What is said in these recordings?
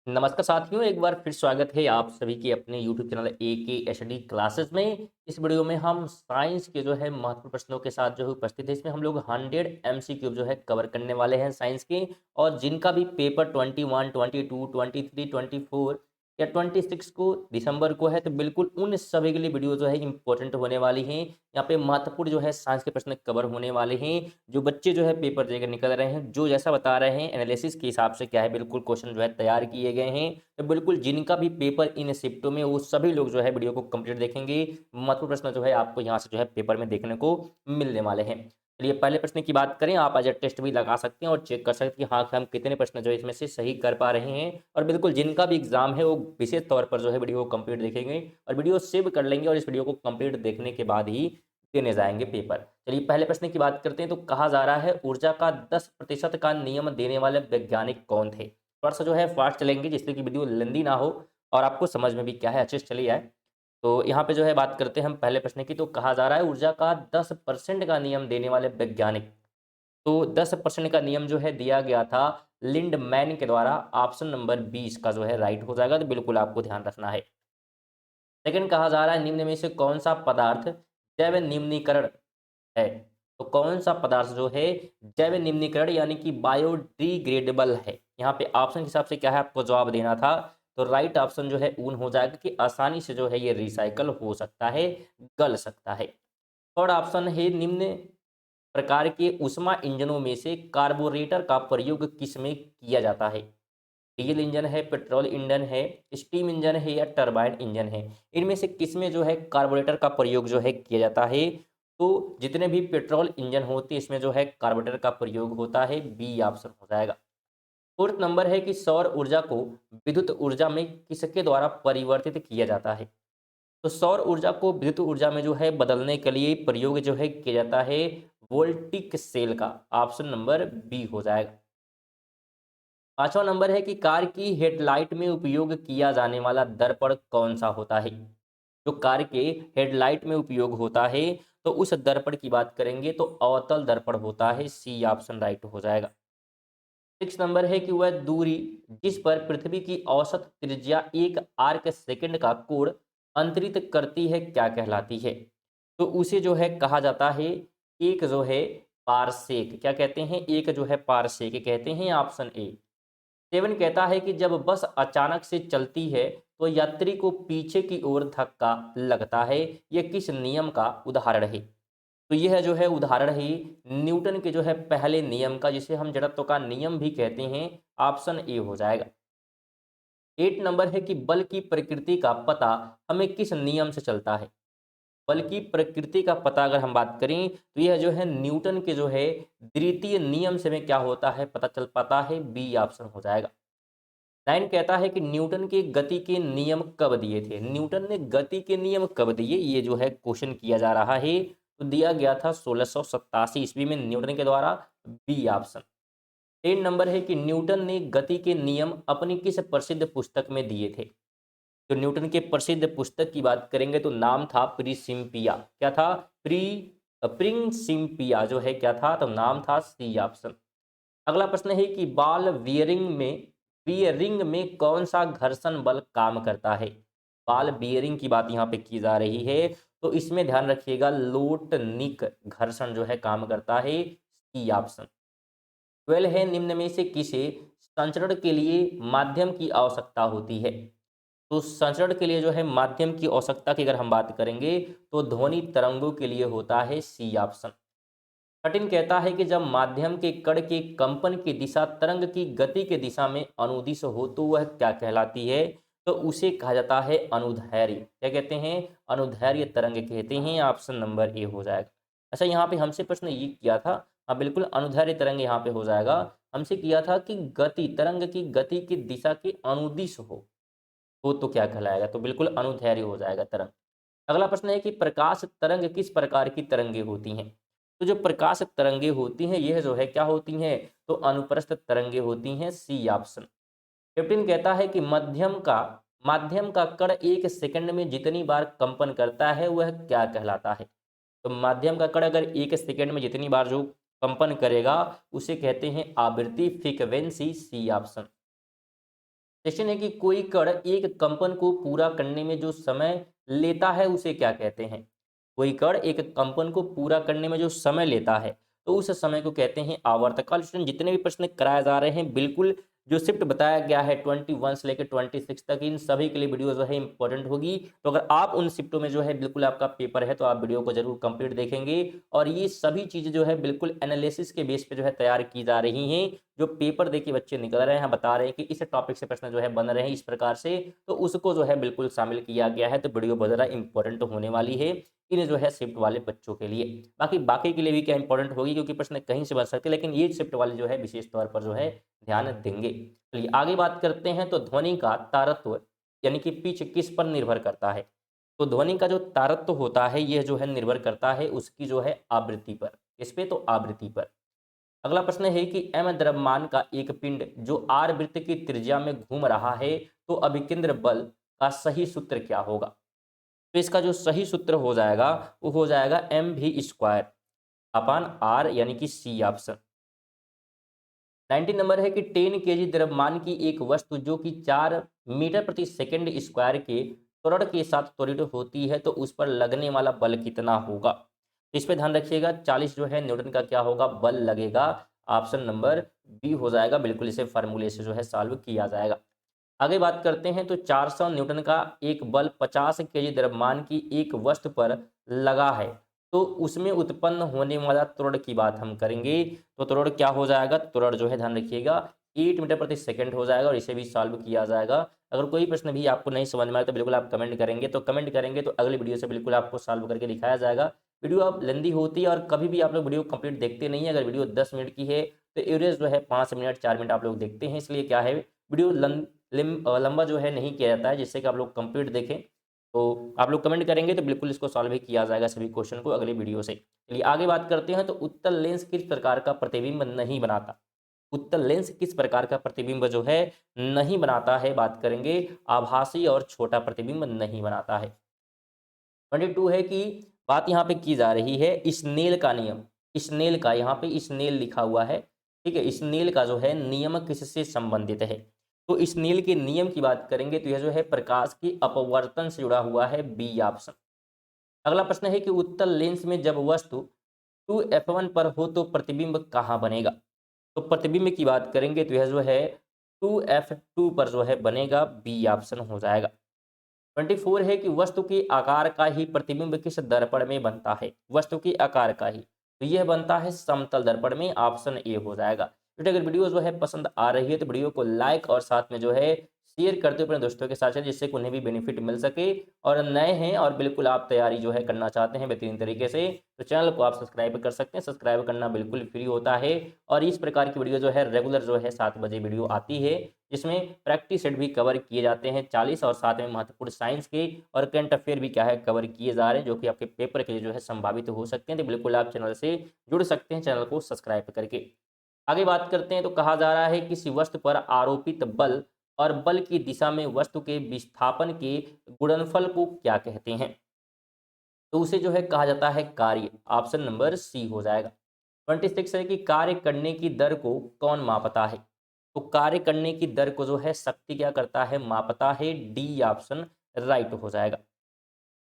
नमस्कार साथियों, एक बार फिर स्वागत है आप सभी के अपने यूट्यूब चैनल ए के एच डी क्लासेस में। इस वीडियो में हम साइंस के जो है महत्वपूर्ण प्रश्नों के साथ जो है उपस्थित है। इसमें हम लोग 100 एमसीक्यू जो है कवर करने वाले हैं साइंस के। और जिनका भी पेपर 21, 22, 23, 24 या 26 को दिसंबर को है, तो बिल्कुल उन सभी के लिए वीडियो जो है इंपॉर्टेंट होने वाली हैं। यहाँ पे महत्वपूर्ण जो है साइंस के प्रश्न कवर होने वाले हैं। जो बच्चे जो है पेपर देकर निकल रहे हैं, जो जैसा बता रहे हैं एनालिसिस के हिसाब से क्या है, बिल्कुल क्वेश्चन जो है तैयार किए गए हैं। तो बिल्कुल जिनका भी पेपर इन शिफ्टों में, वो सभी लोग जो है वीडियो को कंप्लीट देखेंगे। महत्वपूर्ण प्रश्न जो है आपको यहाँ से जो है पेपर में देखने को मिलने वाले हैं। चलिए पहले प्रश्न की बात करें। आप एज अ टेस्ट भी लगा सकते हैं और चेक कर सकते हैं कि हाँ हम कितने प्रश्न जो है इसमें से सही कर पा रहे हैं। और बिल्कुल जिनका भी एग्जाम है वो विशेष तौर पर जो है वीडियो को कंप्लीट देखेंगे और वीडियो सेव कर लेंगे, और इस वीडियो को कंप्लीट देखने के बाद ही देने जाएंगे पेपर। चलिए पहले प्रश्न की बात करते हैं। तो कहा जा रहा है, ऊर्जा का 10% का नियम देने वाले वैज्ञानिक कौन थे? थोड़ा सा जो है फास्ट चलेंगे जिससे कि वीडियो लेंदी ना हो और आपको समझ में भी क्या है अच्छे से चली जाए। तो यहाँ पे जो है बात करते हैं हम पहले प्रश्न की। तो कहा जा रहा है, ऊर्जा का 10% का नियम देने वाले वैज्ञानिक। तो 10% का नियम जो है दिया गया था लिंडमैन के द्वारा। ऑप्शन नंबर 20 का जो है राइट हो जाएगा, तो बिल्कुल आपको ध्यान रखना है। सेकंड कहा जा रहा है, निम्न में से कौन सा पदार्थ जैव निम्नीकरण है? तो कौन सा पदार्थ जो है जैव निम्नीकरण यानी कि बायोडिग्रेडेबल है? यहाँ पे ऑप्शन के हिसाब से क्या है आपको जवाब देना था। तो राइट ऑप्शन जो है ऊन हो जाएगा कि आसानी से जो है ये रिसाइकल हो सकता है, गल सकता है। थर्ड ऑप्शन है, निम्न प्रकार के ऊष्मा इंजनों में से कार्बोरेटर का प्रयोग किसमें किया जाता है? डीजल इंजन है, पेट्रोल इंजन है, स्टीम इंजन है या टरबाइन इंजन है? इनमें से किसमें जो है कार्बोरेटर का प्रयोग जो है किया जाता है? तो जितने भी पेट्रोल इंजन होते हैं इसमें जो है कार्बोरेटर का प्रयोग होता है। बी ऑप्शन हो जाएगा। फोर्थ नंबर है कि सौर ऊर्जा को विद्युत ऊर्जा में किसके द्वारा परिवर्तित किया जाता है? तो सौर ऊर्जा को विद्युत ऊर्जा में जो है बदलने के लिए प्रयोग जो है किया जाता है वोल्टिक सेल का। ऑप्शन नंबर बी हो जाएगा। पांचवा नंबर है कि कार की हेडलाइट में उपयोग किया जाने वाला दर्पण कौन सा होता है? जो कार के हेडलाइट में उपयोग होता है, तो उस दर्पण की बात करेंगे तो अवतल दर्पण होता है। सी ऑप्शन राइट हो जाएगा। सिक्स नंबर है कि वह दूरी जिस पर पृथ्वी की औसत त्रिज्या एक आर्क सेकंड का कोण अंतरित करती है क्या कहलाती है? तो उसे जो है कहा जाता है एक जो है पारसेक। क्या कहते हैं? एक जो है पारसेक कहते हैं। Option A. सेवन कहता है कि जब बस अचानक से चलती है तो यात्री को पीछे की ओर धक्का लगता है। यह किस नियम का उदाहरण है? तो यह जो है उदाहरण ही न्यूटन के जो है पहले नियम का, जिसे हम जड़त्व का नियम भी कहते हैं। ऑप्शन ए हो जाएगा। एट नंबर है कि बल की प्रकृति का पता हमें किस नियम से चलता है? बल की प्रकृति का पता अगर हम बात करें तो यह जो है न्यूटन के जो है द्वितीय नियम से हमें क्या होता है पता चल पाता है। बी ऑप्शन हो जाएगा। नाइन कहता है कि न्यूटन के गति के नियम कब दिए थे? न्यूटन ने गति के नियम कब दिए, ये जो है क्वेश्चन किया जा रहा है। तो दिया गया था 1687 ईस्वी में न्यूटन के द्वारा। B option. 10 नंबर है कि न्यूटन ने गति के नियम अपनी किस प्रसिद्ध पुस्तक में दिए थे? तो न्यूटन के प्रसिद्ध पुस्तक की बात करेंगे तो नाम था प्रिंसिपिया। क्या था? प्रिंसिपिया जो है क्या था? तो नाम था। C option. अगला प्रश्न है कि बॉल बियरिंग में कौन सा घर्षण बल काम करता है? बॉल बियरिंग की बात यहाँ पे की जा रही है। तो इसमें ध्यान रखिएगा लोटनिक घर्षण जो है काम करता है। C option. 12 है, निम्न में से किसे संचरण के लिए माध्यम की आवश्यकता होती है? तो संचरण के लिए जो है माध्यम की आवश्यकता की अगर हम बात करेंगे तो ध्वनि तरंगों के लिए होता है। C option. 13 कहता है कि जब माध्यम के कण के कंपन की दिशा तरंग की गति के दिशा में अनुदिश हो तो वह क्या कहलाती है? तो उसे कहा जाता है अनुदैर्ध्य। क्या कहते हैं? अनुदैर्ध्य तरंग कहते हैं। ऑप्शन नंबर ए हो जाएगा। अच्छा, यहाँ पे हमसे प्रश्न ये किया था। हाँ बिल्कुल, अनुदैर्ध्य तरंग यहाँ पे हो जाएगा। हमसे किया था कि गति तरंग की गति की दिशा के अनुदिश हो तो क्या कहलाएगा? तो बिल्कुल अनुदैर्ध्य हो जाएगा तरंग। अगला प्रश्न है कि प्रकाश तरंग किस प्रकार की तरंगे होती हैं? तो जो प्रकाश तरंगे होती हैं यह जो है क्या होती हैं? तो अनुप्रस्थ तरंगे होती हैं। C option. 15 कहता है कि माध्यम का कण एक सेकंड में जितनी बार कंपन करता है वह क्या कहलाता है? तो माध्यम का कण अगर एक सेकंड में जितनी बार जो कंपन करेगा उसे कहते हैं आवृत्ति फ्रीक्वेंसी। C option. सेशन है कि कोई कण एक कंपन को पूरा करने में जो समय लेता है उसे क्या कहते हैं? कोई कण एक कंपन को पूरा करने में जो समय लेता है तो उस समय को कहते हैं आवर्तकाल। स्टूडेंट जितने भी प्रश्न कराए जा रहे हैं बिल्कुल जो शिफ्ट बताया गया है 21 से लेकर 26 तक, इन सभी के लिए वीडियो जो है इंपॉर्टेंट होगी। तो अगर आप उन शिफ्टों में जो है बिल्कुल आपका पेपर है तो आप वीडियो को जरूर कंप्लीट देखेंगे। और ये सभी चीजें जो है बिल्कुल एनालिसिस के बेस पे जो है तैयार की जा रही हैं। जो पेपर दे के बच्चे निकल रहे हैं बता रहे हैं कि इस टॉपिक से प्रश्न जो है बन रहे हैं इस प्रकार से, तो उसको जो है बिल्कुल शामिल किया गया है। तो वीडियो बहुत ज़्यादा इंपॉर्टेंट होने वाली है इन जो है शिफ्ट वाले बच्चों के लिए। बाकी के लिए भी क्या इंपॉर्टेंट होगी क्योंकि प्रश्न कहीं से बन सकते हैं, लेकिन ये शिफ्ट वाले जो है विशेष तौर पर जो है ध्यान देंगे। चलिए आगे बात करते हैं। तो ध्वनि का तारत्व यानी कि पिच किस पर निर्भर करता है? तो ध्वनि का जो तारत्व होता है यह जो है निर्भर करता है उसकी जो है आवृत्ति पर। किस पे? तो आवृत्ति पर। अगला प्रश्न है कि एम द्रव्यमान का एक पिंड जो आर वृत्त की त्रिज्या में घूम रहा है तो अभिकेंद्र बल का सही सूत्र क्या होगा? तो इसका जो सही सूत्र हो जाएगा वो हो जाएगा M V square upon R यानी कि सी ऑप्शन। 19 नंबर है कि 10 केजी द्रव्यमान की एक वस्तु जो कि 4 मीटर प्रति सेकंड स्क्वायर के त्वरण के साथ त्वरित होती है तो उस पर लगने वाला बल कितना होगा? तो इस पे ध्यान रखिएगा 40 जो है न्यूटन का क्या होगा? बल लगेगा। ऑप्शन नंबर बी हो जाएगा। बिल्कुल इसे फार्मूले से जो है सॉल्व किया जाएगा। आगे बात करते हैं। तो 400 न्यूटन का एक बल 50 केजी द्रव्यमान की एक वस्तु पर लगा है तो उसमें उत्पन्न होने वाला त्वरण की बात हम करेंगे। तो त्वरण क्या हो जाएगा? त्वरण जो है ध्यान रखिएगा 8 मीटर प्रति सेकंड हो जाएगा और इसे भी सॉल्व किया जाएगा। अगर कोई प्रश्न भी आपको नहीं समझ में आए तो बिल्कुल आप कमेंट करेंगे, तो कमेंट करेंगे तो अगली वीडियो से बिल्कुल आपको सॉल्व करके दिखाया जाएगा। वीडियो आप लेंदी होती है और कभी भी आप लोग वीडियो कंप्लीट देखते नहीं है। अगर वीडियो 10 मिनट की है तो एवरेज जो है 5 मिनट 4 मिनट आप लोग देखते हैं, इसलिए क्या है वीडियो लंबा जो है नहीं किया जाता है जिससे कि आप लोग कंप्लीट देखें। तो आप लोग कमेंट करेंगे तो बिल्कुल इसको सॉल्व ही किया जाएगा सभी क्वेश्चन को अगली वीडियो से। चलिए आगे बात करते हैं। तो उत्तल लेंस किस प्रकार का प्रतिबिंब नहीं बनाता? उत्तल लेंस किस प्रकार का प्रतिबिंब जो है नहीं बनाता है? बात करेंगे आभासी और छोटा प्रतिबिंब नहीं बनाता है। 22 है कि बात यहाँ पे की जा रही है स्नेल का नियम। स्नेल का यहाँ पे स्नेल लिखा हुआ है, ठीक है। स्नेल का जो है नियम किससे संबंधित है? तो स्नेल के नियम की बात करेंगे तो यह जो है प्रकाश की अपवर्तन से जुड़ा हुआ है, बी ऑप्शन। अगला प्रश्न है कि उत्तल लेंस में जब वस्तु 2f1 पर हो तो प्रतिबिंब कहाँ बनेगा? तो प्रतिबिंब की बात करेंगे तो यह जो है 2f2 पर जो है बनेगा, बी ऑप्शन हो जाएगा। 24 है कि वस्तु के आकार का ही प्रतिबिंब किस दर्पण में बनता है? वस्तु के आकार का ही, तो यह बनता है समतल दर्पण में, ऑप्शन ए हो जाएगा। बेटा अगर वीडियो जो है पसंद आ रही है तो वीडियो को लाइक और साथ में जो है शेयर करते हुए अपने दोस्तों के साथ जिससे कि उन्हें भी बेनिफिट मिल सके। और नए हैं और बिल्कुल आप तैयारी जो है करना चाहते हैं बेहतरीन तरीके से तो चैनल को आप सब्सक्राइब कर सकते हैं। सब्सक्राइब करना बिल्कुल फ्री होता है और इस प्रकार की वीडियो जो है रेगुलर जो है 7 बजे वीडियो आती है जिसमें प्रैक्टिस सेट भी कवर किए जाते हैं 40 और साथ में महत्वपूर्ण साइंस के और करंट अफेयर भी क्या है कवर किए जा रहे हैं जो कि आपके पेपर के लिए जो है संभावित हो सकते हैं। तो बिल्कुल आप चैनल से जुड़ सकते हैं चैनल को सब्सक्राइब करके। आगे बात करते हैं। तो कहा जा रहा है किसी वस्तु पर आरोपित बल और बल की दिशा में वस्तु के विस्थापन के गुणनफल को क्या कहते हैं? तो उसे जो है कहा जाता है कार्य, ऑप्शन नंबर सी हो जाएगा। 26 है कि कार्य करने की दर को कौन मापता है? तो कार्य करने की दर को जो है शक्ति क्या करता है? मापता है, डी ऑप्शन राइट हो जाएगा।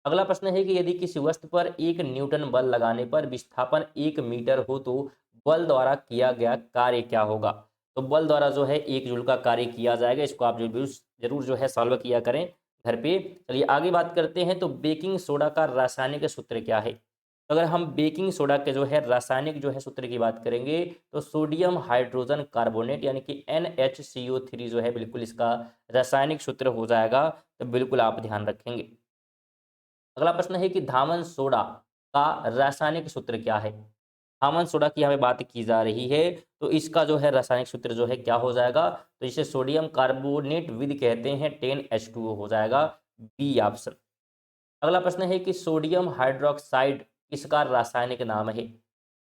अगला प्रश्न है कि यदि किसी वस्तु पर 1 न्यूटन बल लगाने पर विस्थापन 1 मीटर हो तो बल द्वारा किया गया कार्य क्या होगा? तो बल द्वारा जो है 1 जूल का कार्य किया जाएगा। इसको आप जरूर जो है सॉल्व किया करें घर पे। चलिए आगे बात करते हैं। तो बेकिंग सोडा का रासायनिक सूत्र क्या है? तो अगर हम बेकिंग सोडा के जो है रासायनिक जो है सूत्र की बात करेंगे तो सोडियम हाइड्रोजन कार्बोनेट यानी कि NHCO3 जो है बिल्कुल इसका रासायनिक सूत्र हो जाएगा। तो बिल्कुल आप ध्यान रखेंगे। अगला प्रश्न है कि धामन सोडा का रासायनिक सूत्र क्या है? धामन सोडा की हमें बात की जा रही है तो इसका जो है रासायनिक सूत्र जो है क्या हो जाएगा? तो इसे सोडियम कार्बोनेट विद कहते हैं, 10H2O हो जाएगा, बी ऑप्शन। अगला प्रश्न है कि सोडियम हाइड्रोक्साइड किसका रासायनिक नाम है?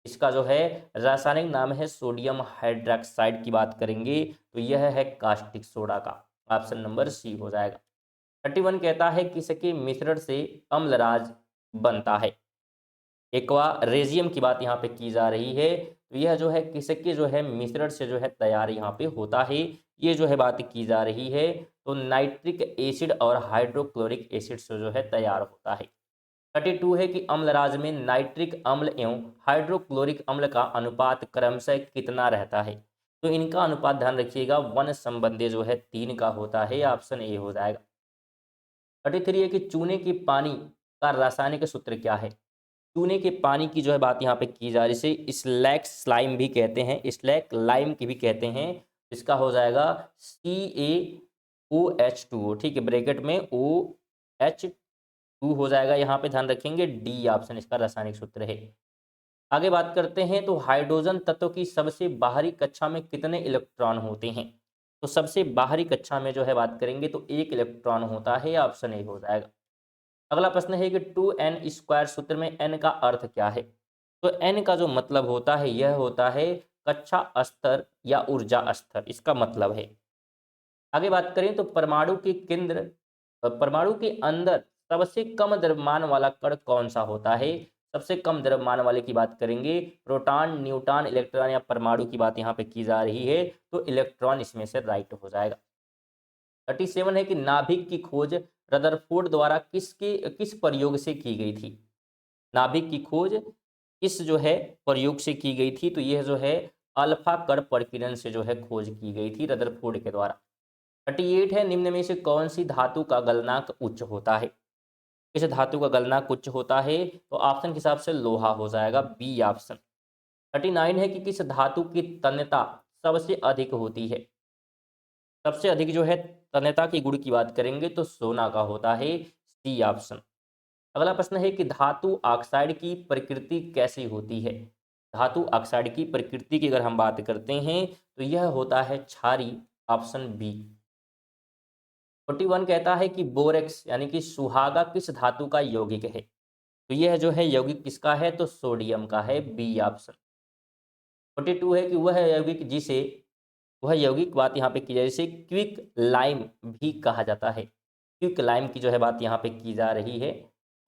इसका जो है रासायनिक नाम है सोडियम हाइड्रोक्साइड की बात करेंगे तो यह है कास्टिक सोडा का, ऑप्शन नंबर सी हो जाएगा। 31 कहता है किसके मिश्रण से अम्लराज बनता है? एक्वा रेजियम की बात यहाँ पे की जा रही है तो यह जो है किसके जो है मिश्रण से जो है तैयार यहाँ पे होता है, ये जो है बात की जा रही है। तो नाइट्रिक एसिड और हाइड्रोक्लोरिक एसिड से जो है तैयार होता है। 32 है कि अम्लराज में नाइट्रिक अम्ल एवं हाइड्रोक्लोरिक अम्ल का अनुपात क्रमशः कितना रहता है। तो इनका अनुपात ध्यान रखिएगा, वन संबंधी जो है 3 का होता है, ऑप्शन ए हो जाएगा। 33 है कि चूने के पानी का रासायनिक सूत्र क्या है। चूने के पानी की जो है बात यहाँ पे की जा रही है, इसे स्लैक स्लाइम भी कहते हैं, स्लैक लाइम की भी कहते हैं। इसका हो जाएगा CaOH2, ठीक है, ब्रैकेट में OH2 हो जाएगा, यहाँ पे ध्यान रखेंगे, डी ऑप्शन इसका रासायनिक सूत्र है। आगे बात करते हैं, तो हाइड्रोजन तत्व की सबसे बाहरी कक्षा में कितने इलेक्ट्रॉन होते हैं। तो सबसे बाहरी कक्षा में जो है बात करेंगे तो 1 इलेक्ट्रॉन होता है, ऑप्शन ए हो जाएगा। अगला प्रश्न है कि 2n² सूत्र में n का अर्थ क्या है। तो n का जो मतलब होता है यह होता है कक्षा स्तर या ऊर्जा स्तर, इसका मतलब है। आगे बात करें तो परमाणु के अंदर सबसे कम द्रव्यमान वाला कण कौन सा होता है। सबसे कम द्रव्यमान वाले की बात करेंगे, प्रोटॉन, न्यूट्रॉन, इलेक्ट्रॉन या परमाणु की बात यहाँ पे की जा रही है, तो इलेक्ट्रॉन इसमें से राइट हो जाएगा। 37 है कि नाभिक की खोज रदरफोर्ड द्वारा किस प्रयोग से की गई थी। नाभिक की खोज किस जो है प्रयोग से की गई थी, तो यह जो है अल्फा कण प्रकीर्णन से जो है खोज की गई थी रदरफोर्ड के द्वारा। 38 है, निम्न में से कौन सी धातु का गलनांक उच्च होता है। किस धातु का गलनांक उच्च होता है, तो ऑप्शन के हिसाब से लोहा हो जाएगा, बी ऑप्शन। 39 है कि किस धातु की तन्यता सबसे अधिक होती है। सबसे अधिक जो है तन्यता के गुण की बात करेंगे तो सोना का होता है, सी ऑप्शन। अगला प्रश्न है कि धातु ऑक्साइड की प्रकृति कैसी होती है। धातु ऑक्साइड की प्रकृति की अगर हम बात करते हैं तो यह होता है क्षारी, ऑप्शन बी। 41 कहता है कि बोरेक्स यानी कि सुहागा किस धातु का यौगिक है। तो यह जो है यौगिक किसका है, तो सोडियम का है, बी ऑप्शन। 42 है कि वह यौगिक बात यहाँ पे की जाए जिसे क्विक लाइम भी कहा जाता है। क्विक लाइम की जो है बात यहाँ पे की जा रही है।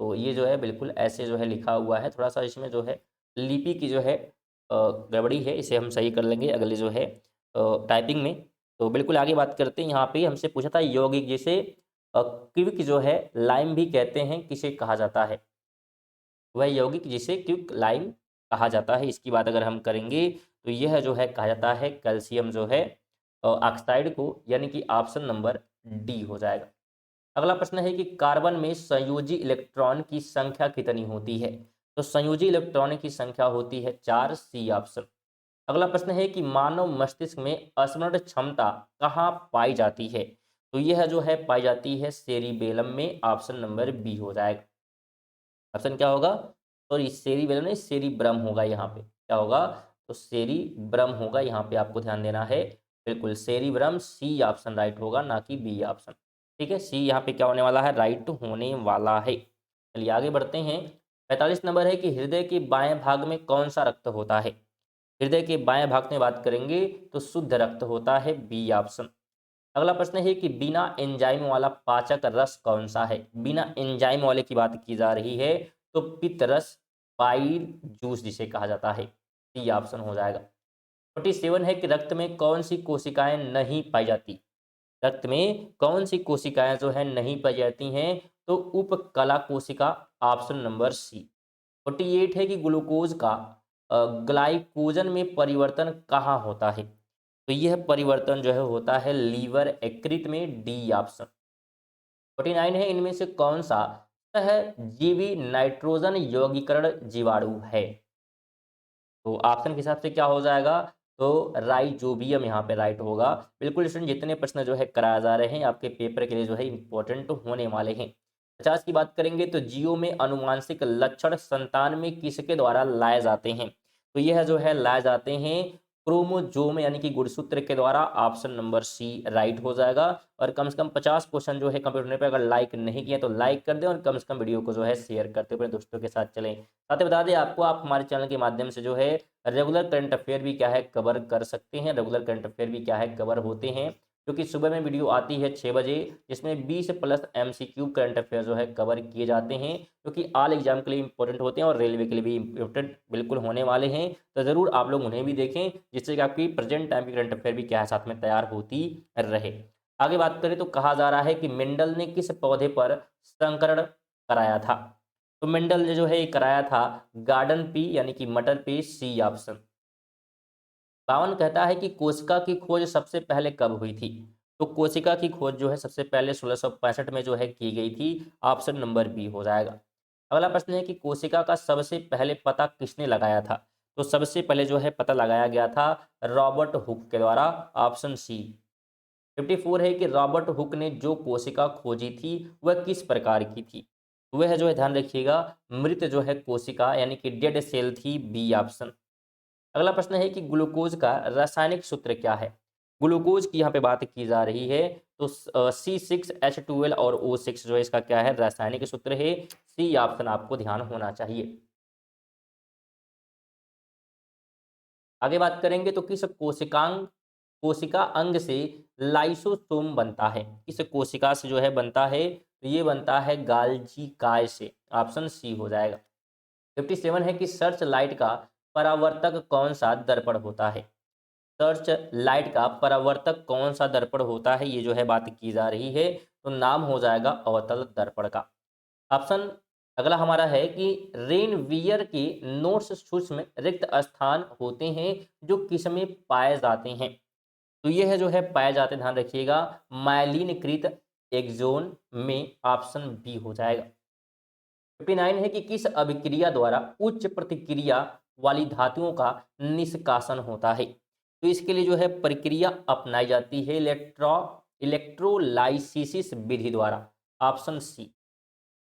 तो ये जो है बिल्कुल ऐसे जो है लिखा हुआ है, थोड़ा सा इसमें जो है लिपि की जो है गड़बड़ी है, इसे हम सही कर लेंगे अगले जो है टाइपिंग में। तो बिल्कुल आगे बात करते हैं, यहाँ पे हमसे पूछा था यौगिक जिसे क्विक जो है लाइम भी कहते हैं, किसे कहा जाता है। वह यौगिक जिसे क्विक लाइम कहा जाता है, इसकी बात अगर हम करेंगे तो यह जो है कहा जाता है कैल्शियम जो है ऑक्साइड को, यानी कि ऑप्शन नंबर डी हो जाएगा। अगला प्रश्न है कि कार्बन में संयोजी इलेक्ट्रॉन की संख्या कितनी होती है। तो संयोजी इलेक्ट्रॉन की संख्या होती है 4, सी ऑप्शन। अगला प्रश्न है कि मानव मस्तिष्क में स्मरण क्षमता कहाँ पाई जाती है। तो यह जो है पाई जाती है सेरिबेलम में, ऑप्शन नंबर बी हो जाएगा। ऑप्शन क्या होगा, सॉरी सेरिबेलम नहीं, सेरिब्रम होगा, यहाँ पे क्या होगा, तो सेरिब्रम होगा, यहाँ पे आपको ध्यान देना है, बिल्कुल सेरिब्रम, सी ऑप्शन राइट होगा, ना कि बी ऑप्शन। ठीक है, सी यहाँ पे क्या होने वाला है, राइट होने वाला है। चलिए आगे बढ़ते हैं। 45 नंबर है कि हृदय के बाएं भाग में कौन सा रक्त होता है। हृदय के बाएं भाग में बात करेंगे तो शुद्ध रक्त होता है, बी ऑप्शन। अगला प्रश्न है कि बिना एंजाइम वाला पाचक रस कौन सा है। बिना एंजाइम वाले की बात की जा रही है, तो पित्त रस, पाइल जूस जिसे कहा जाता है, सी ऑप्शन हो जाएगा। 47 है कि रक्त में कौन सी कोशिकाएं नहीं पाई जाती। रक्त में कौन सी कोशिकाएं जो है नहीं पाई जाती हैं, तो उपकला कोशिका, ऑप्शन नंबर सी। 48 है कि ग्लूकोज का ग्लाइकोजन में परिवर्तन कहाँ होता है। तो यह परिवर्तन जो है होता है लीवर यकृत में, डी ऑप्शन। 49 है इनमें से कौन सा सहजीवी नाइट्रोजन यौगीकरण जीवाणु है। तो ऑप्शन के हिसाब से क्या हो जाएगा, तो राइजोबियम यहाँ पे राइट होगा। बिल्कुल स्टूडेंट, जितने प्रश्न जो है कराए जा रहे हैं आपके पेपर के लिए जो है इंपॉर्टेंट होने वाले हैं। 50 की बात करेंगे तो जीव में अनुवांशिक लक्षण संतान में किसके द्वारा लाए जाते हैं। तो यह जो है लाए जाते हैं क्रोमोजोम यानी कि गुणसूत्र के द्वारा, ऑप्शन नंबर सी राइट हो जाएगा। और कम से कम 50 क्वेश्चन जो है कंप्लीट होने पर अगर लाइक नहीं किया तो लाइक कर दें, और कम से कम वीडियो को जो है शेयर करते हुए अपने दोस्तों के साथ चलें। साथ ही बता दें आपको, आप हमारे चैनल के माध्यम से जो है रेगुलर करंट अफेयर भी क्या है कवर कर सकते हैं, रेगुलर करंट अफेयर भी क्या है कवर होते हैं, क्योंकि सुबह में वीडियो आती है 6 बजे, जिसमें 20 प्लस एमसीक्यू करंट अफेयर जो है कवर किए जाते हैं, क्योंकि ऑल एग्जाम के लिए इंपॉर्टेंट होते हैं और रेलवे के लिए भी इंपॉर्टेंट बिल्कुल होने वाले हैं। तो ज़रूर आप लोग उन्हें भी देखें, जिससे कि आपकी प्रेजेंट टाइम की करंट अफेयर भी क्या है साथ में तैयार होती रहे। आगे बात करें तो कहा जा रहा है कि मेंडल ने किस पौधे पर संकरण कराया था? तो मेंडल ने जो है ये कराया था गार्डन पी यानी कि मटर पे, सी ऑप्शन। 52 कहता है कि कोशिका की खोज सबसे पहले कब हुई थी? तो कोशिका की खोज जो है सबसे पहले 1665 में जो है की गई थी, ऑप्शन नंबर बी हो जाएगा। अगला प्रश्न है कि कोशिका का सबसे पहले पता किसने लगाया था? तो सबसे पहले जो है पता लगाया गया था रॉबर्ट हुक के द्वारा, ऑप्शन सी। 54 है कि रॉबर्ट हुक ने जो कोशिका खोजी थी वह किस प्रकार की थी? वह जो है ध्यान रखिएगा मृत जो है कोशिका यानी कि डेड सेल थी, बी ऑप्शन। अगला प्रश्न है कि ग्लूकोज का रासायनिक सूत्र क्या है? ग्लूकोज की यहाँ पे बात की जा रही है, तो C6H12 और O6 जो है इसका क्या है रासायनिक सूत्र है, सी ऑप्शन आपको ध्यान होना चाहिए। आगे बात करेंगे तो किस कोशिका अंग से लाइसोसोम बनता है? किस कोशिका से जो है बनता है? तो ये बनता है गाल्जी काय से, ऑप्शन सी हो जाएगा। 57 है कि सर्च लाइट का परावर्तक कौन सा दर्पण होता है? सर्च लाइट का परावर्तक कौन सा दर्पण होता है, ये जो है बात की जा रही है, तो नाम हो जाएगा अवतल दर्पण का। ऑप्शन अगला हमारा है कि रेनवियर के नोट्स सूक्ष्म रिक्त स्थान होते हैं जो किस में पाए जाते हैं? तो ये है जो है पाए जाते, ध्यान रखिएगा माइलिनकृत एक्सोन में, ऑप्शन बी हो जाएगा। 59 है कि किस अभिक्रिया द्वारा उच्च प्रतिक्रिया वाली धातुओं का निष्कासन होता है? तो इसके लिए जो है प्रक्रिया अपनाई जाती है इलेक्ट्रोलाइसिस विधि द्वारा, ऑप्शन सी।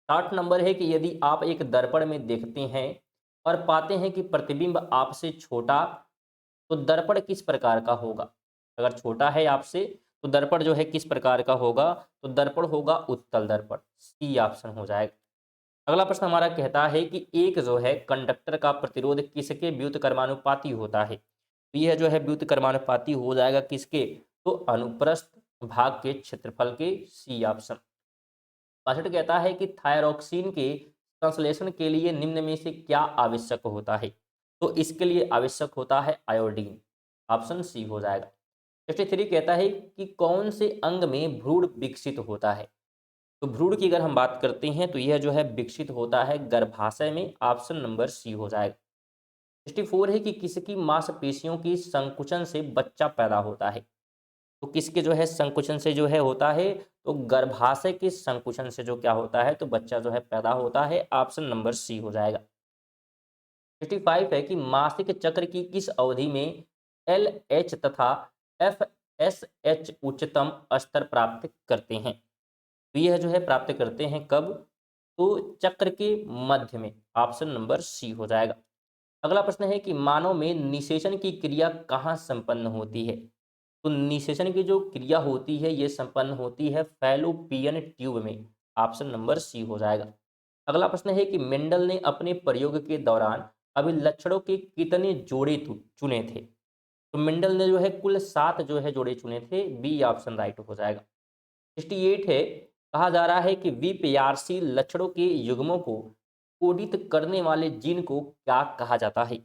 60 नंबर है कि यदि आप एक दर्पण में देखते हैं और पाते हैं कि प्रतिबिंब आपसे छोटा, तो दर्पण किस प्रकार का होगा? अगर छोटा है आपसे तो दर्पण जो है किस प्रकार का होगा? तो दर्पण होगा उत्तल दर्पण, सी ऑप्शन हो जाएगा। अगला प्रश्न हमारा कहता है कि एक जो है कंडक्टर का प्रतिरोध किसके व्युत्क्रमानुपाती होता है? तो यह जो है व्युत्क्रमानुपाती हो जाएगा किसके? तो अनुप्रस्थ भाग के क्षेत्रफल के, सी ऑप्शन। 62 कहता है कि थायरॉक्सिन के संश्लेषण के लिए निम्न में से क्या आवश्यक होता है? तो इसके लिए आवश्यक होता है आयोडीन, ऑप्शन सी हो जाएगा। 63 कहता है कि कौन से अंग में भ्रूण विकसित होता है? तो भ्रूण की अगर हम बात करते हैं तो यह जो है विकसित होता है गर्भाशय में, ऑप्शन नंबर सी हो जाएगा। 64 है कि किसकी मांसपेशियों की संकुचन से बच्चा पैदा होता है? तो किसके जो है संकुचन से जो है होता है? तो गर्भाशय के संकुचन से जो क्या होता है तो बच्चा जो है पैदा होता है, ऑप्शन नंबर सी हो जाएगा। 65 है कि मासिक चक्र की किस अवधि में LH तथा FSH उच्चतम स्तर प्राप्त करते हैं? तो यह जो है प्राप्त करते हैं कब? तो चक्र के मध्य में, ऑप्शन नंबर सी हो जाएगा। अगला प्रश्न है कि मानव में निषेचन की क्रिया कहाँ संपन्न होती है? तो निषेचन की जो क्रिया होती है ये संपन्न होती है फैलोपियन ट्यूब में, ऑप्शन नंबर सी हो जाएगा। अगला प्रश्न है कि मेंडल ने अपने प्रयोग के दौरान अभिलक्षणों के कितने जोड़े चुने थे? तो मेंडल ने जो है कुल 7 जो है जोड़े चुने थे, बी ऑप्शन राइट हो जाएगा। 68 है, कहा जा रहा है कि विपयार्सी लक्षणों के युग्मों को कोडित करने वाले जीन को क्या कहा जाता है?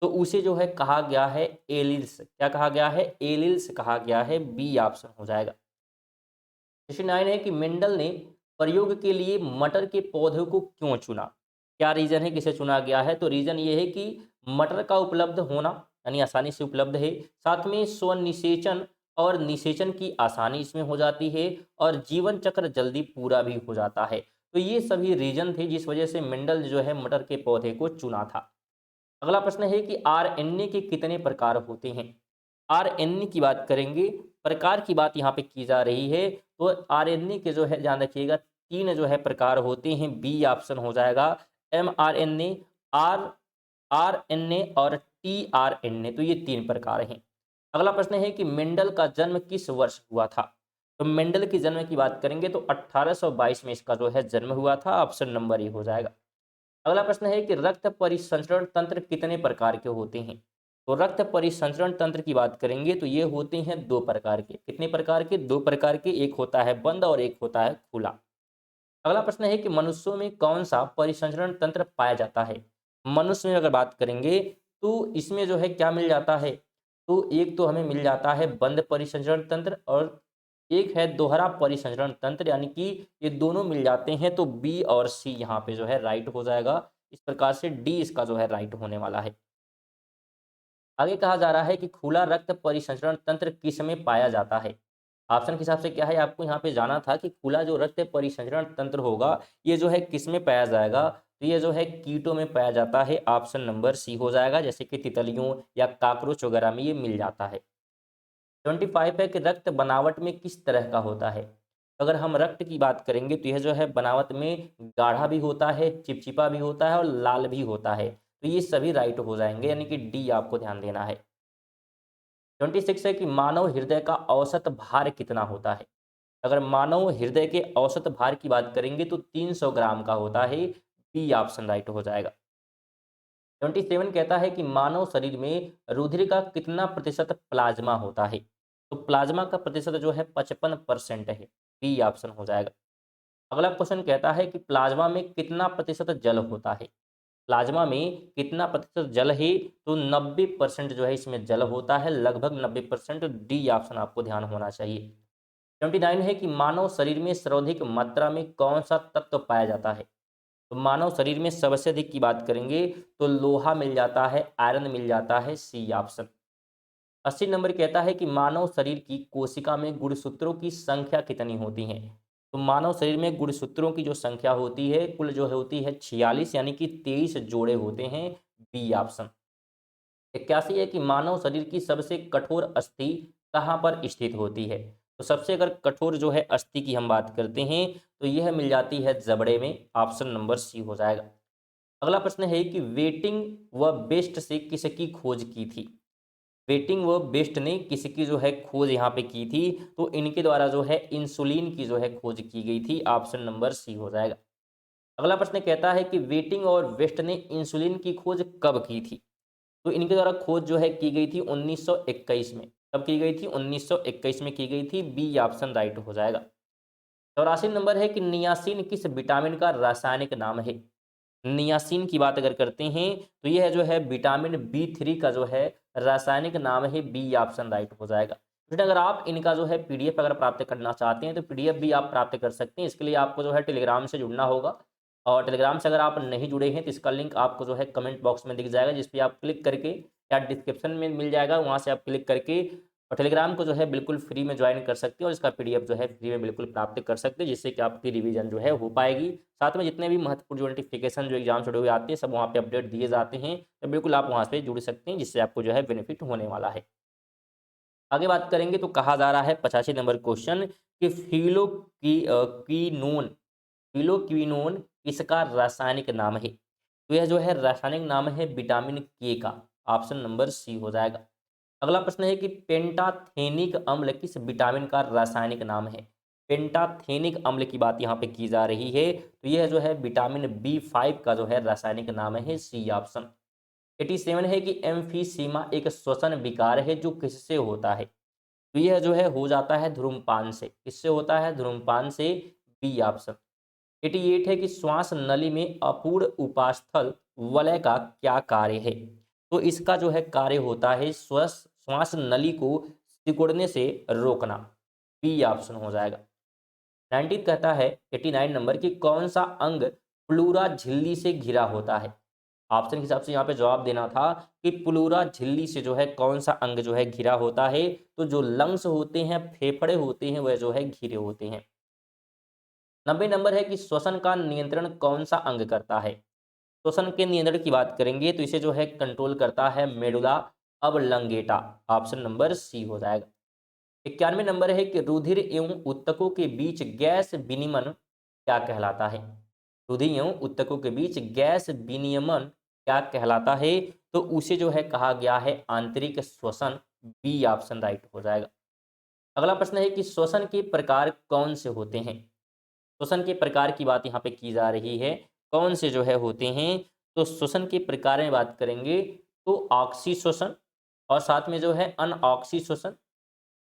तो उसे जो है कहा गया है एलिल्स, क्या कहा गया है? एलिल्स कहा गया है, बी ऑप्शन हो जाएगा। 69 है कि मेंडल ने प्रयोग के लिए मटर के पौधे को क्यों चुना? क्या रीजन है किसे चुना गया है? तो रीजन ये है कि मटर का उपलब्ध होना यानी आसानी से उपलब्ध है, साथ में स्वनिषेचन और निषेचन की आसानी इसमें हो जाती है और जीवन चक्र जल्दी पूरा भी हो जाता है। तो ये सभी रीजन थे जिस वजह से मेंडल जो है मटर के पौधे को चुना था। अगला प्रश्न है कि आरएनए के कितने प्रकार होते हैं? आरएनए की बात करेंगे, प्रकार की बात यहाँ पे की जा रही है, तो आरएनए के जो है ध्यान रखिएगा 3 जो है प्रकार होते हैं, बी ऑप्शन हो जाएगा। mRNA, आरएनए और टीआरएनए, तो ये 3 प्रकार हैं। अगला प्रश्न है कि मेंडल का जन्म किस वर्ष हुआ था? तो मेंडल के जन्म की बात करेंगे तो 1822 में इसका जो है जन्म हुआ था, ऑप्शन नंबर ए हो जाएगा। अगला प्रश्न है कि रक्त परिसंचरण तंत्र कितने प्रकार के होते हैं? तो रक्त परिसंचरण तंत्र की बात करेंगे तो ये होते हैं दो प्रकार के। कितने प्रकार के? दो प्रकार के। एक होता है बंद और एक होता है खुला। अगला प्रश्न है कि मनुष्यों में कौन सा परिसंचरण तंत्र पाया जाता है? मनुष्य में अगर बात करेंगे तो इसमें जो है क्या मिल जाता है? तो एक तो हमें मिल जाता है बंद परिसंचरण तंत्र और एक है दोहरा परिसंचरण तंत्र, यानी कि ये दोनों मिल जाते हैं। तो बी और सी यहाँ पे जो है राइट हो जाएगा। इस प्रकार से डी इसका जो है राइट होने वाला है। आगे कहा जा रहा है कि खुला रक्त परिसंचरण तंत्र किस में पाया जाता है? ऑप्शन के हिसाब से क्या है, आपको यहाँ पे जाना था कि खुला जो रक्त परिसंचरण तंत्र होगा ये जो है किस में पाया जाएगा? तो ये जो है कीटों में पाया जाता है। ऑप्शन नंबर सी हो जाएगा, जैसे कि तितलियों या काकरोच वगैरह में ये मिल जाता है। 25 है कि रक्त बनावट में किस तरह का होता है? अगर हम रक्त की बात करेंगे तो यह जो है बनावट में गाढ़ा भी होता है, चिपचिपा भी होता है और लाल भी होता है। तो ये सभी राइट हो जाएंगे, यानी कि डी आपको ध्यान देना है। 26 है कि मानव हृदय का औसत भार कितना होता है? अगर मानव हृदय के औसत भार की बात करेंगे तो 300 ग्राम का होता है। बी ऑप्शन राइट हो जाएगा। 27 कहता है कि मानव शरीर में रुधिर का कितना प्रतिशत प्लाज्मा होता है? तो प्लाज्मा का प्रतिशत जो है 55% है। बी ऑप्शन हो जाएगा। अगला क्वेश्चन कहता है कि प्लाज्मा में कितना प्रतिशत जल होता है? प्लाज्मा में कितना प्रतिशत जल है? तो 90% जो है इसमें जल होता है, लगभग 90%। डी ऑप्शन आपको ध्यान होना चाहिए। 29 है कि मानव शरीर में सर्वाधिक मात्रा में कौन सा तत्व पाया जाता है? तो मानव शरीर में सबसे अधिक की बात करेंगे तो लोहा मिल जाता है, आयरन मिल जाता है। C option. 80 नंबर कहता है कि मानव शरीर की कोशिका में गुणसूत्रों की संख्या कितनी होती है? तो मानव शरीर में गुणसूत्रों की जो संख्या होती है कुल जो है होती है 46, यानी कि 23 जोड़े होते हैं। B option. 81 है कि मानव शरीर की सबसे कठोर अस्थि कहाँ पर स्थित होती है? तो सबसे अगर कठोर जो है अस्थि की हम बात करते हैं तो यह मिल जाती है जबड़े में। ऑप्शन नंबर सी हो जाएगा। अगला प्रश्न है कि वेटिंग व बेस्ट से किसकी खोज की थी? वेटिंग व बेस्ट ने किसकी जो है खोज यहाँ पे की थी? तो इनके द्वारा जो है इंसुलिन की जो है खोज की गई थी। ऑप्शन नंबर सी हो जाएगा। अगला प्रश्न कहता है कि वेटिंग और वेस्ट ने इंसुलिन की खोज कब की थी? तो इनके द्वारा खोज जो है की गई थी 1921 में। कब की गई थी? 1921 में की गई थी। बी ऑप्शन राइट हो जाएगा। 84 नंबर है कि नियासिन किस विटामिन का रासायनिक नाम है? नियासिन की बात अगर करते हैं तो यह जो है विटामिन बी3 का जो है रासायनिक नाम है। बी ऑप्शन राइट हो जाएगा। बेटा अगर आप इनका जो है पीडीएफ अगर प्राप्त करना चाहते हैं तो पीडीएफ भी आप प्राप्त कर सकते हैं। इसके लिए आपको जो है टेलीग्राम से जुड़ना होगा, और टेलीग्राम से अगर आप नहीं जुड़े हैं तो इसका लिंक आपको जो है कमेंट बॉक्स में दिख जाएगा, जिस पे आप क्लिक करके या डिस्क्रिप्शन में मिल जाएगा, वहाँ से आप क्लिक करके और टेलीग्राम को जो है बिल्कुल फ्री में ज्वाइन कर सकते हैं और इसका पीडीएफ जो है फ्री में बिल्कुल प्राप्त कर सकते हैं, जिससे कि आपकी रिवीजन जो है हो पाएगी। साथ में जितने भी महत्वपूर्ण जो नोटिफिकेशन जो एग्जाम शुरू हुए आते हैं सब वहाँ पे अपडेट दिए जाते हैं, तो बिल्कुल आप वहाँ से जुड़ सकते हैं, जिससे आपको जो है बेनिफिट होने वाला है। आगे बात करेंगे तो कहा जा रहा है 85 नंबर क्वेश्चन कि फिलोक्विनोन फिलोक्विनोन किसका रासायनिक नाम है? तो यह जो है रासायनिक नाम है विटामिन के का। ऑप्शन नंबर सी हो जाएगा। अगला प्रश्न है कि पेंटाथेनिक अम्ल किस विटामिन का रासायनिक नाम है? पेंटाथेनिक अम्ल की बात यहाँ पे की जा रही है, तो यह जो है विटामिन बी5 का जो है रासायनिक नाम है। C option. 87 है कि एम्फीसीमा एक श्वसन विकार है जो किससे होता है? तो यह जो है हो जाता है धूम्रपान से। किससे होता है? धूम्रपान से। B option. 88 है कि श्वास नली में अपूर्ण उपास्थल वलय का क्या कार्य है? तो इसका जो है कार्य होता है श्वास नली को सिकुड़ने से रोकना। बी ऑप्शन हो जाएगा। 19 कहता है 89 नंबर की कौन सा अंग प्लूरा झिल्ली से घिरा होता है? ऑप्शन के हिसाब से यहाँ पे जवाब देना था कि प्लूरा झिल्ली से जो है कौन सा अंग जो है घिरा होता है? तो जो लंग्स होते हैं, फेफड़े होते हैं, वह जो है घिरे होते हैं। 90 नंबर है कि श्वसन का नियंत्रण कौन सा अंग करता है? श्वसन के नियंत्रण की बात करेंगे तो इसे जो है कंट्रोल करता है मेडुला अबलंगेटा। ऑप्शन नंबर सी हो जाएगा। 91 नंबर है कि रुधिर एवं ऊतकों के बीच गैस विनिमय क्या कहलाता है? रुधिर एवं ऊतकों के बीच गैस विनियमन क्या कहलाता है? तो उसे जो है कहा गया है आंतरिक श्वसन। बी ऑप्शन राइट हो जाएगा। अगला प्रश्न है कि श्वसन के प्रकार कौन से होते हैं? श्वसन के प्रकार की बात यहाँ पे की जा रही है, कौन से जो है होते हैं? तो श्वसन के प्रकार में बात करेंगे तो ऑक्सी श्वसन, और साथ में जो है अनऑक्सी श्वसन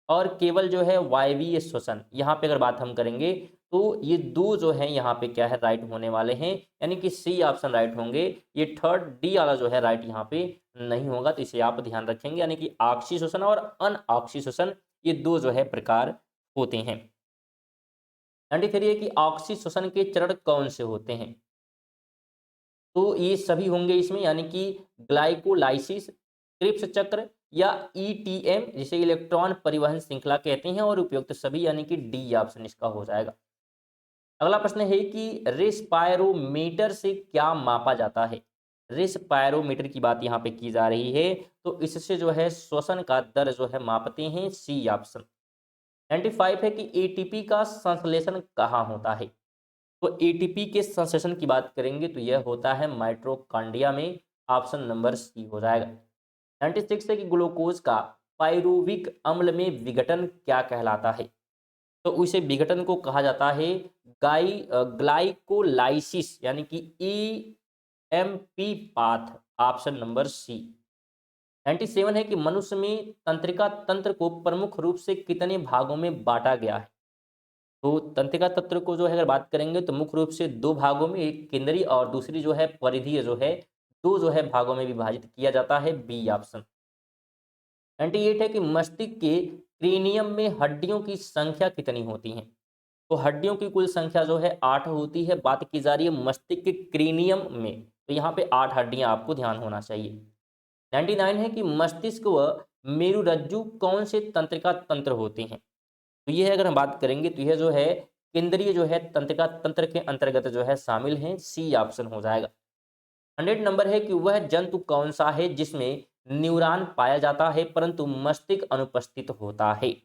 और केवल जो है वायवीय श्वसन, यहाँ पे अगर बात हम करेंगे तो ये दो जो है यहाँ पे क्या है राइट होने वाले हैं, यानी कि सी ऑप्शन राइट होंगे। ये थर्ड डी वाला जो है राइट यहाँ पे नहीं होगा, तो इसे आप ध्यान रखेंगे, यानी कि ऑक्सी श्वसन और अनऑक्सी श्वसन ये दो जो है प्रकार होते हैं। 93 है कि ऑक्सी श्वसन के चरण कौन से होते हैं, तो ये सभी होंगे इसमें, यानी कि ग्लाइकोलाइसिस, क्रिप्स चक्र या ईटीएम जिसे इलेक्ट्रॉन परिवहन श्रृंखला कहते हैं, और उपयुक्त सभी, यानी कि डी ऑप्शन इसका हो जाएगा। अगला प्रश्न है कि रेस्पायरोमीटर से क्या मापा जाता है। रेस्पायरोमीटर की बात यहाँ पे की जा रही है, तो इससे जो है श्वसन का दर जो है मापते हैं, सी ऑप्शन। 95 है कि एटीपी का संश्लेषण कहाँ होता है, तो एटीपी के संश्लेषण की बात करेंगे तो यह होता है माइटोकॉन्ड्रिया में, ऑप्शन नंबर सी हो जाएगा। 96 है कि ग्लूकोज का पायरुविक अम्ल में विघटन क्या कहलाता है, तो उसे विघटन को कहा जाता है ग्लाइकोलाइसिस, यानी कि EMP path, option number C. 97 है कि मनुष्य में तंत्रिका तंत्र को प्रमुख रूप से कितने भागों में बांटा गया है, तो तंत्रिका तंत्र को जो है अगर बात करेंगे तो मुख्य रूप से दो भागों में, एक केंद्रीय और दूसरी जो है परिधीय जो है, दो जो है भागों में विभाजित किया जाता है, बी ऑप्शन। 98 है कि मस्तिष्क के क्रेनियम में हड्डियों की संख्या कितनी होती है, तो हड्डियों की कुल संख्या जो है 8 होती है, बात की जा रही है मस्तिष्क के क्रेनियम में, तो यहाँ पे 8 हड्डियां आपको ध्यान होना चाहिए। 99 है कि मस्तिष्क व मेरुरज्जु कौन से तंत्रिका तंत्र होते हैं, तो ये है अगर हम बात करेंगे तो यह जो है केंद्रीय जो है तंत्रिका तंत्र के अंतर्गत जो है शामिल हैं, सी ऑप्शन हो जाएगा। 100 नंबर है कि वह जंतु कौन सा है जिसमें न्यूरॉन पाया जाता है परंतु मस्तिष्क अनुपस्थित होता है,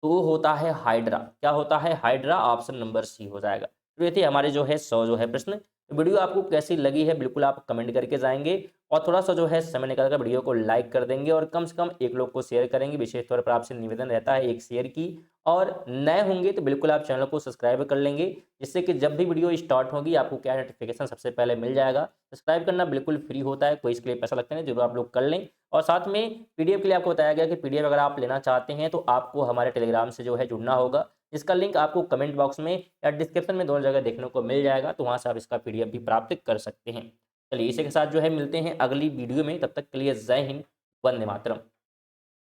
तो वो होता है हाइड्रा। क्या होता है, हाइड्रा, ऑप्शन नंबर सी हो जाएगा। तो ये थे हमारे जो है 100 जो है प्रश्न। तो वीडियो आपको कैसी लगी है बिल्कुल आप कमेंट करके जाएंगे, और थोड़ा सा जो है समय निकाल कर वीडियो को लाइक कर देंगे और कम से कम एक लोग को शेयर करेंगे। विशेष तौर पर आपसे निवेदन रहता है एक शेयर की, और नए होंगे तो बिल्कुल आप चैनल को सब्सक्राइब कर लेंगे, जिससे कि जब भी वीडियो स्टार्ट होगी आपको क्या नोटिफिकेशन सबसे पहले मिल जाएगा। सब्सक्राइब करना बिल्कुल फ्री होता है, कोई इसके लिए पैसा लगता है, जरूर आप लोग कर लें। और साथ में पीडीएफ के लिए आपको बताया गया कि पीडीएफ अगर आप लेना चाहते हैं तो आपको हमारे टेलीग्राम से जो है जुड़ना होगा, जिसका लिंक आपको कमेंट बॉक्स में या डिस्क्रिप्शन में दोनों जगह देखने को मिल जाएगा, तो वहाँ से आप इसका पीडीएफ भी प्राप्त कर सकते हैं। चलिए इसी के साथ जो है मिलते हैं अगली वीडियो में, तब तक के लिए जय हिंद, वंदे मातरम।